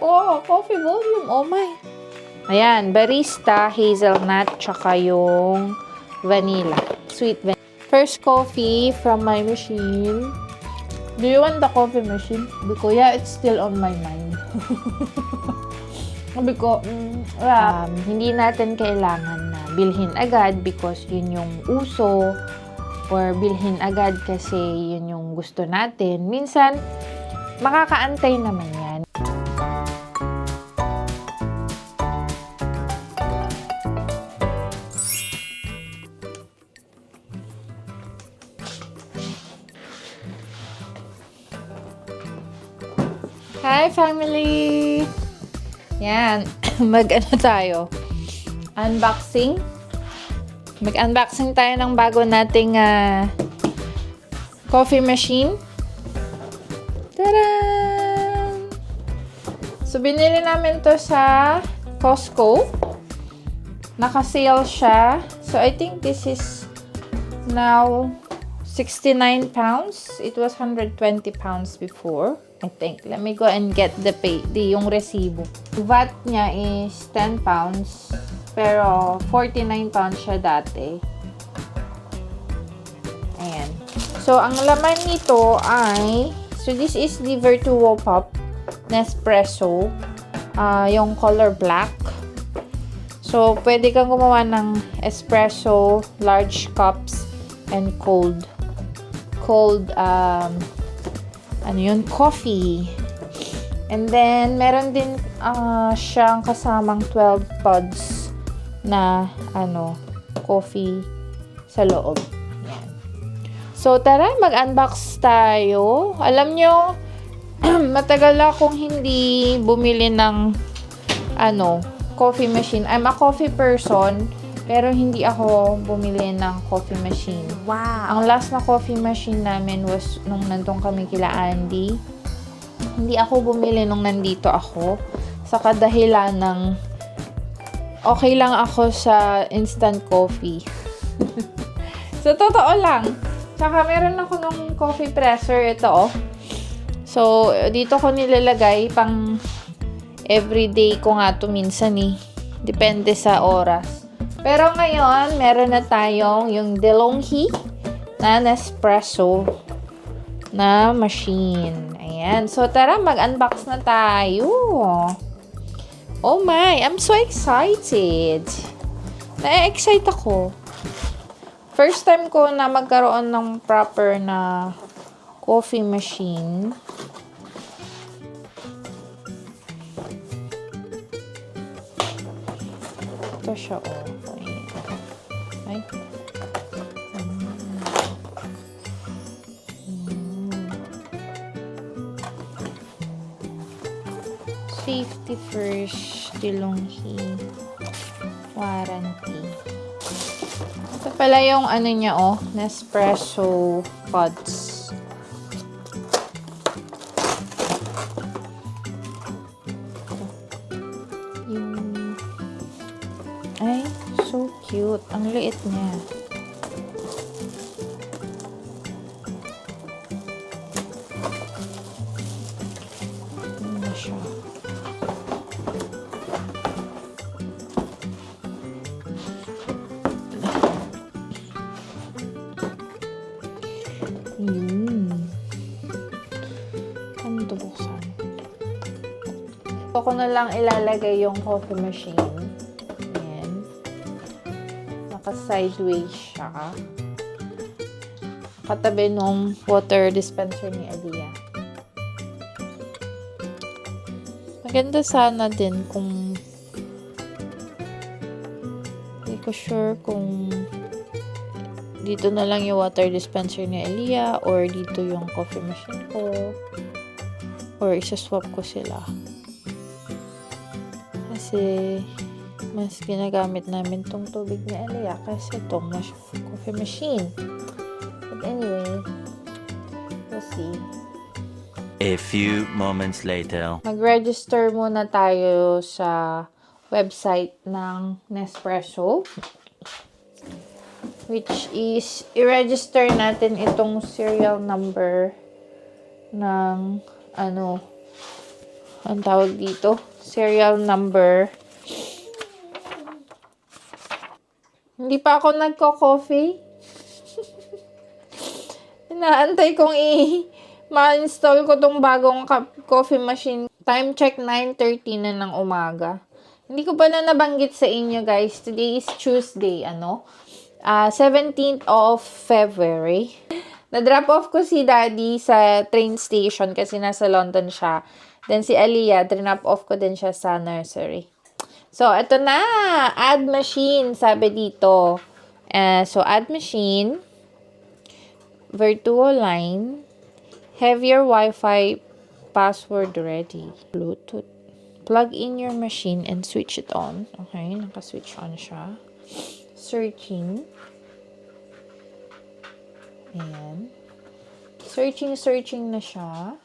Oh, coffee volume. Oh my. Ayan, barista, hazelnut, tsaka yung vanilla. Sweet vanilla. First coffee from my machine. Do you want the coffee machine? Because yeah, it's still on my mind. Sabi ko, hindi natin kailangan na bilhin agad because yun yung uso or bilhin agad kasi yun yung gusto natin. Minsan, makakaantay naman yan. Hi, family! Yan. Mag-ano tayo? Unboxing. Mag-unboxing tayo ng bago nating coffee machine. Tadaan! So, binili namin to sa Costco. Naka-sale siya. So, I think this is now 69 pounds. It was 120 pounds before, I think. Let me go and get yung resibo. VAT niya is 10 pounds. Pero 49 pounds siya dati. Ayan. So, ang laman nito ay, so this is the Vertuo Pop Nespresso. Yung color black. So, pwede kang gumawa ng espresso, large cups, and cold coffee. And then, meron din siyang kasamang 12 pods na coffee sa loob. Yan. So, tara, mag-unbox tayo. Alam nyo, matagal akong hindi bumili ng coffee machine. I'm a coffee person, pero hindi ako bumili ng coffee machine. Wow! Ang last na coffee machine namin was nung nandun kami kila Andy. Hindi ako bumili nung nandito ako. Sa kadahilan ng okay lang ako sa instant coffee. So, totoo lang. Tsaka meron ako nung coffee presser. Ito, oh. So, dito ko nilalagay pang everyday ko nga to minsan eh. Depende sa oras. Pero ngayon, meron na tayong yung DeLonghi na Nespresso na machine. Ayan. So, tara, mag-unbox na tayo. Oh my, I'm so excited. Na-excite ako. First time ko na magkaroon ng proper na coffee machine. Ito siya, oh. Ay. Safety first, DeLonghi warranty. Ito pala yung niya, oh, Nespresso pods. Ay, so cute. Ang liit niya. Ano na siya? Ano ito buksan? Ito ko na lang ilalagay yung coffee machine. Naka-sideways siya. Katabi nung water dispenser ni Aliyah. Maganda sana din kung hindi ko sure kung dito na lang yung water dispenser ni Aliyah or dito yung coffee machine ko or isa-swap ko sila. Kasi mas ginagamit namin tong tubig ni Aliyah kasi itong coffee machine. But anyway, we'll see. A few moments later. Mag-register muna tayo sa website ng Nespresso, which is i-register natin itong serial number ng ang tawag dito, serial number. Hindi pa ako nagko-coffee. Inaantay kong ma-install ko tong bagong coffee machine. Time check 9:30 na ng umaga. Hindi ko pala nabanggit sa inyo guys. Today is Tuesday, 17th of February. Na-drop off ko si Daddy sa train station kasi nasa London siya. Then si Aliyah, drop off ko din siya sa nursery. So, ito na. Add machine, sabi dito. So, add machine. Virtual line. Have your Wi-Fi password ready. Bluetooth. Plug in your machine and switch it on. Okay, naka-switch on siya. Searching. Ayan. Searching na siya.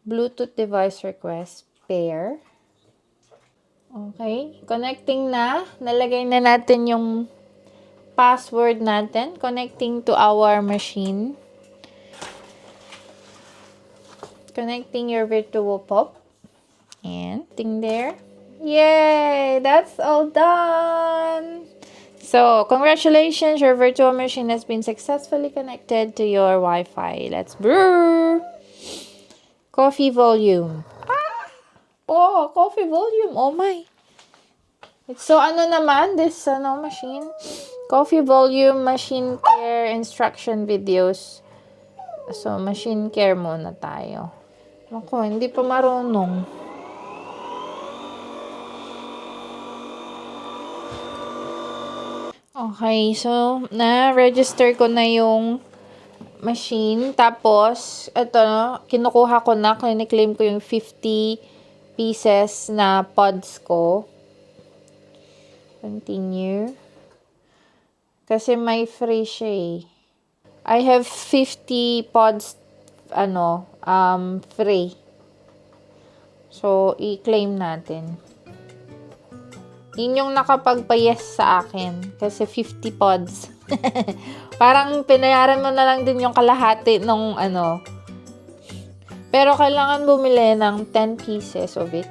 Bluetooth device request. Pair. Okay. Connecting na. Nalagay na natin yung password natin. Connecting to our machine. Connecting your virtual pop. And thing there. Yay! That's all done! So, congratulations! Your virtual machine has been successfully connected to your Wi-Fi. Let's brew! Coffee volume. Oh, coffee volume. Oh my. So, naman, this, machine? Coffee volume, machine care, instruction videos. So, machine care muna tayo. Ako, hindi pa marunong. Okay, so, na-register ko na yung machine. Tapos, ito, kinukuha ko na, claim ko yung 50 pieces na pods ko. Continue. Kasi may free siya eh. I have 50 pods, free. So, i-claim natin. Yun yung nakapagpa-yes sa akin. Kasi 50 pods. Parang pinayaran mo na lang din yung kalahati nung Pero kailangan bumili ng 10 pieces of it.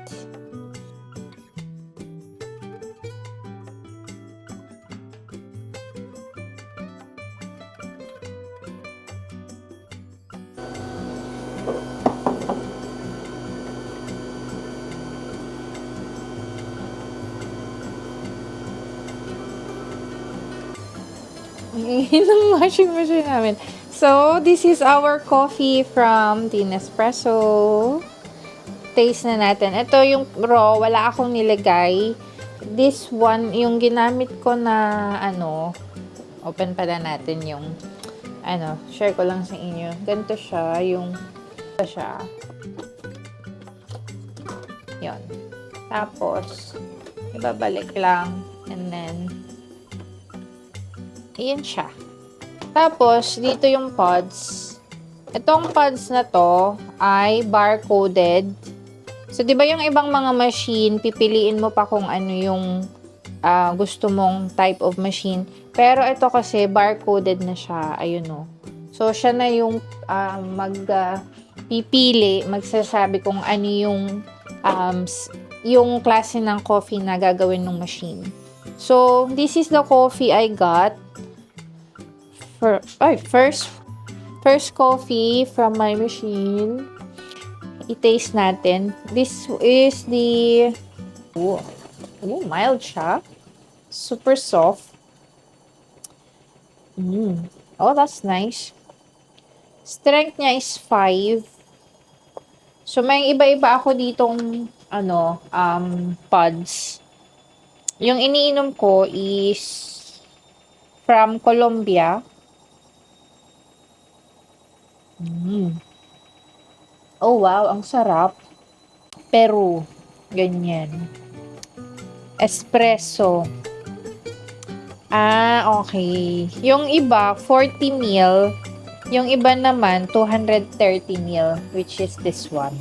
Ng washing machine namin. So, this is our coffee from the Nespresso. Taste na natin. Ito yung raw, wala akong nilagay. This one, yung ginamit ko na, open pala natin yung, share ko lang sa inyo. Ganito siya, Yon. Tapos, ibabalik lang. And then, ayan siya. Tapos, dito yung pods. Itong pods na to ay barcoded. So, di ba yung ibang mga machine, pipiliin mo pa kung ano yung gusto mong type of machine. Pero ito kasi, barcoded na siya. Ayun o. So, siya na yung pipili, magsasabi kung ano yung klase ng coffee na gagawin ng machine. So, this is the coffee I got. First coffee from my machine. I-taste natin. This is the mild siya. Super soft. Oh, that's nice. Strength niya is 5. So, may iba-iba ako ditong pods. Yung iniinom ko is from Colombia. Oh, wow. Ang sarap. Peru. Ganyan. Espresso. Okay. Yung iba, 40 ml. Yung iba naman, 230 ml, which is this one.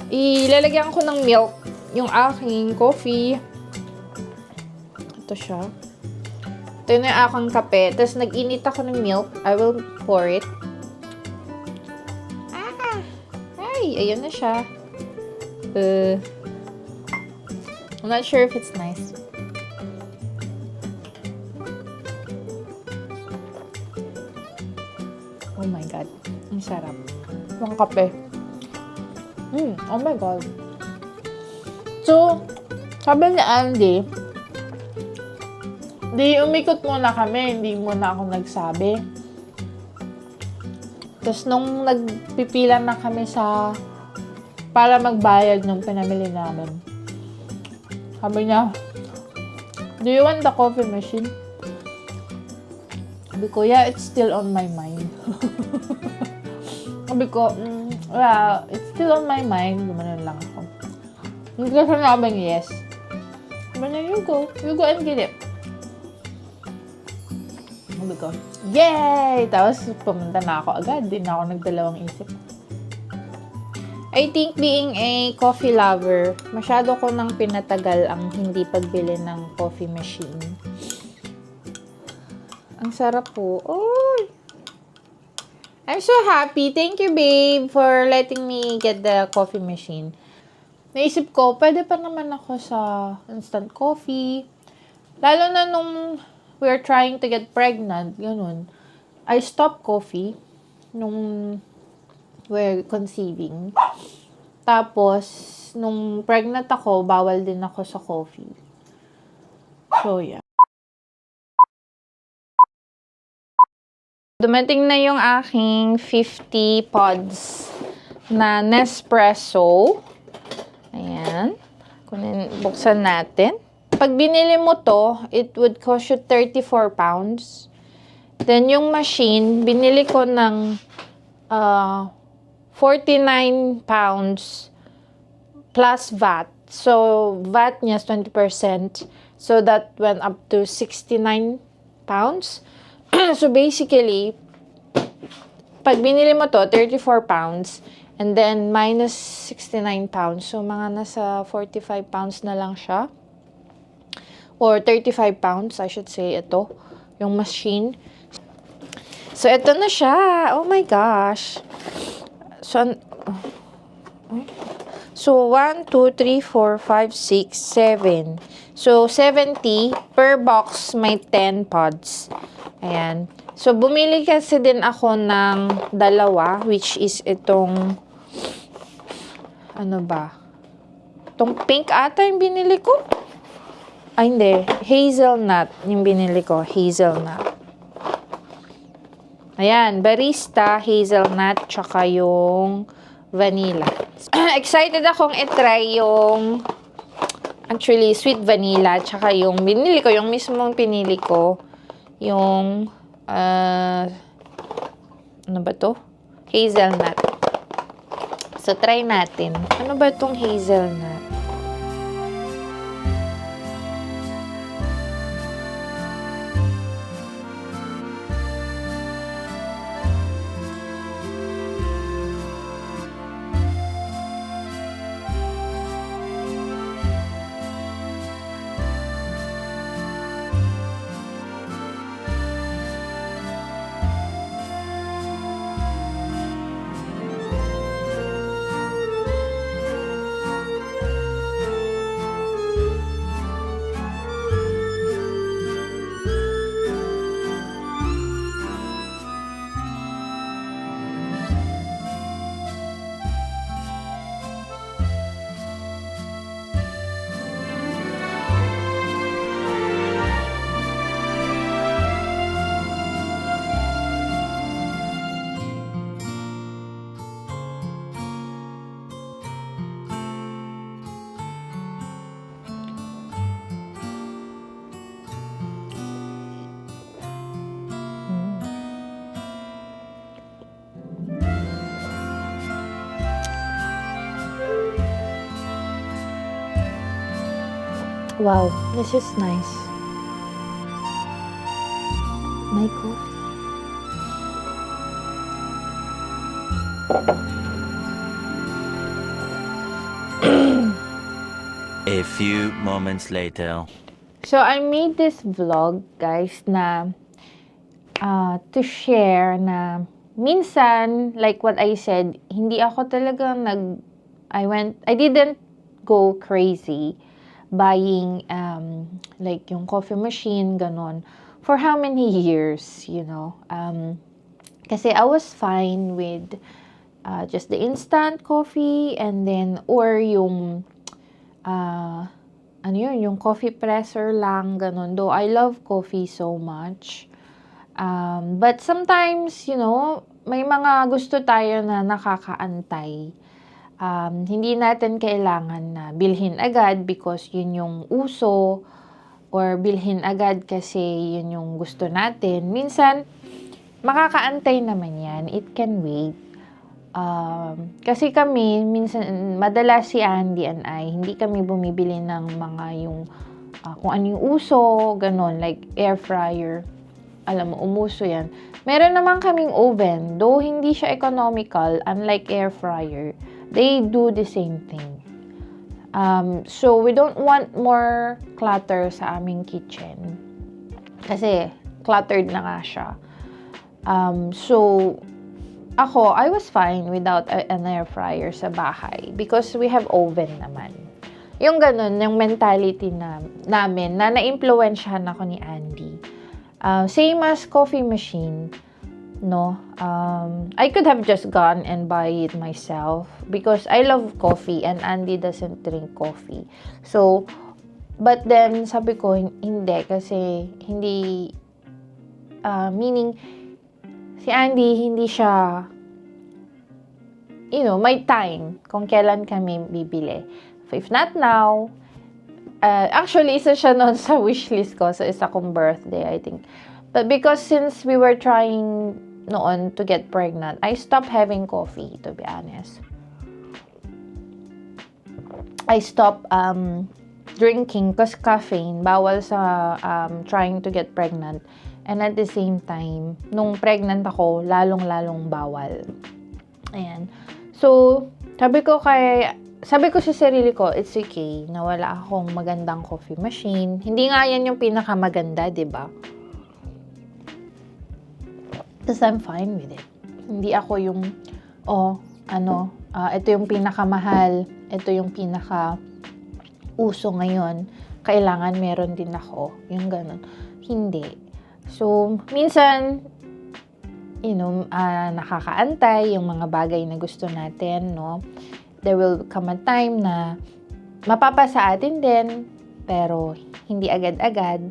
Ilalagyan ko ng milk yung aking coffee. Ito siya. Ito na yung aking kape. Tapos, nag-init ako ng milk. I will pour it. Ay, ayun na siya. I'm not sure if it's nice. Oh my God. Ang sarap. Ang kape. Oh my God. So, sabi ni Andy, umikot muna kami. Hindi muna ako nagsabi. Tapos, nung nagpipila na kami para magbayad ng pinamili namin, sabi niya, do you want the coffee machine? Sabi ko, yeah, it's still on my mind. Sabi ko, well, it's still on my mind. Gumanon lang ako. Hindi ko sinabing yes. Sabi niya, you go and get it. Sabi ko, yay! Tapos pumunta na ako agad. Di na ako nagdalawang isip. I think being a coffee lover, masyado ko nang pinatagal ang hindi pagbili ng coffee machine. Ang sarap po. Oh! I'm so happy. Thank you, babe, for letting me get the coffee machine. Naisip ko, pwede pa naman ako sa instant coffee. Lalo na nung we're trying to get pregnant, ganun. I stopped coffee nung we're conceiving. Tapos, nung pregnant ako, bawal din ako sa coffee. So, yeah. Dumating na yung aking 50 pods na Nespresso. Ayan. Buksan natin. Pag binili mo to, it would cost you 34 pounds. Then, yung machine, binili ko ng 49 pounds plus VAT. So, VAT niya is 20%. So, that went up to 69 pounds. So, basically, pag binili mo to, 34 pounds, and then minus 69 pounds. So, mga nasa 45 pounds na lang siya. Or 35 pounds, I should say, ito, yung machine. So, ito na siya. Oh my gosh. So, 1, 2, 3, 4, 5, 6, 7. So, 70 per box may 10 pods. Ayan. So, bumili kasi din ako ng dalawa, which is itong, ano ba? Itong pink ata yung binili ko. Ay, hindi. Hazelnut yung binili ko. Hazelnut. Ayan. Barista, hazelnut, tsaka yung vanilla. Excited akong itry yung actually sweet vanilla, tsaka yung binili ko, yung mismong pinili ko, yung ano ba to? Hazelnut. So, try natin. Ano ba itong hazelnut? Wow, this is nice. My coffee. A few moments later. So, I made this vlog, guys, na to share na minsan, like what I said, hindi ako talaga I didn't go crazy buying like yung coffee machine, ganon, for how many years, you know. Kasi I was fine with just the instant coffee and then, or yung yung coffee presser lang, ganon. Though I love coffee so much. But sometimes, you know, may mga gusto tayo na nakakaantay. Hindi natin kailangan na bilhin agad because yun yung uso, or bilhin agad kasi yun yung gusto natin. Minsan, makakaantay naman yan. It can wait. Kasi kami, minsan, madalas si Andy and I, hindi kami bumibili ng mga yung, kung ano yung uso, ganon, like air fryer. Alam mo, umuso yan. Meron naman kaming oven, though hindi siya economical, unlike air fryer. They do the same thing. So, we don't want more clutter sa aming kitchen. Kasi, cluttered na nga siya. So, I was fine without an air fryer sa bahay because we have oven naman. Yung ganun, yung mentality namin, na na-impluwensyahan ako ni Andy. Same as coffee machine, no? I could have just gone and buy it myself because I love coffee and Andy doesn't drink coffee. So, but then, sabi ko, hindi, kasi hindi, meaning, si Andy, hindi siya, you know, may time kung kailan kami bibili. If not now, actually, isa siya noon sa wishlist ko sa isa kong birthday, I think. But because since we were trying noon to get pregnant, I stopped having coffee, to be honest. I stopped drinking because caffeine, bawal sa trying to get pregnant. And at the same time, nung pregnant ako, lalong-lalong bawal. Ayan. So, sabi ko sa sarili ko, it's okay na wala akong magandang coffee machine. Hindi nga yan yung pinakamaganda, diba? Because I'm fine with it. Hindi ako yung, ito yung pinakamahal, ito yung pinaka-uso ngayon, kailangan meron din ako. Yung ganun. Hindi. So, minsan, you know, nakakaantay yung mga bagay na gusto natin, no? There will come a time na mapapasa atin din, pero hindi agad-agad.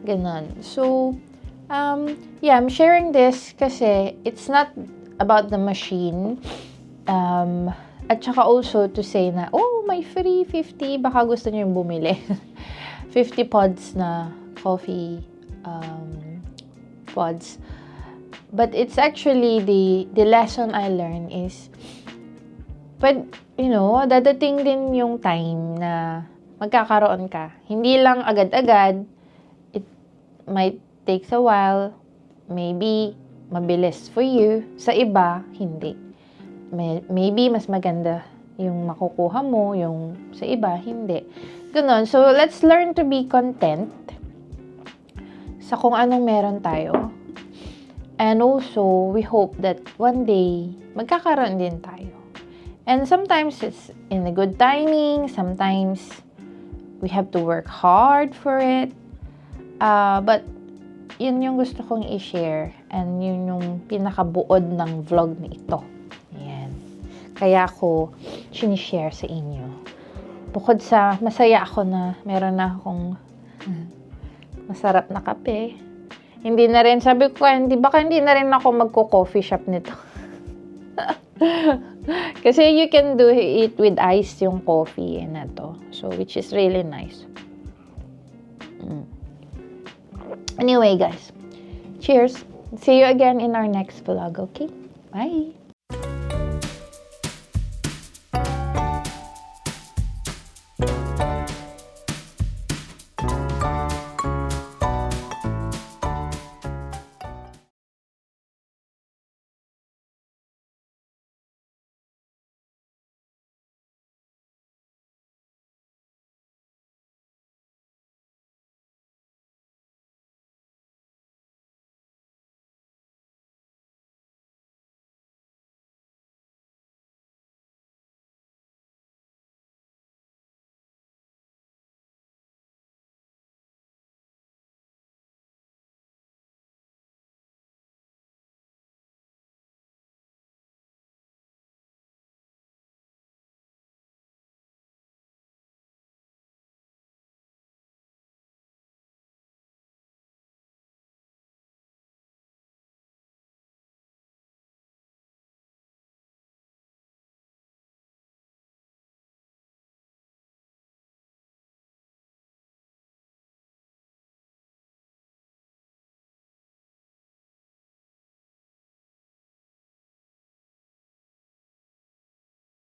Ganon. So, yeah, I'm sharing this kasi it's not about the machine. At saka also to say na, may free 50, baka gusto niyo yung bumili. 50 pods na coffee pods. But it's actually the lesson I learned is, but, you know, dadating din yung time na magkakaroon ka. Hindi lang agad-agad. It might takes a while. Maybe mabilis for you. Sa iba, hindi. Maybe mas maganda yung makukuha mo, yung sa iba, hindi. Ganon. So, let's learn to be content sa kung anong meron tayo. And also, we hope that one day, magkakaroon din tayo. And sometimes it's in a good timing. Sometimes we have to work hard for it. But yun yung gusto kong i-share. And yun yung pinakabuod ng vlog na ito. Ayan. Kaya ako sinishare sa inyo. Bukod sa masaya ako na meron na akong masarap na kape. Hindi na rin, sabi ko, baka hindi na rin ako magko-coffee shop nito. Kasi you can do it with ice yung coffee na to. So, which is really nice. Anyway, guys. Cheers. See you again in our next vlog, okay? Bye!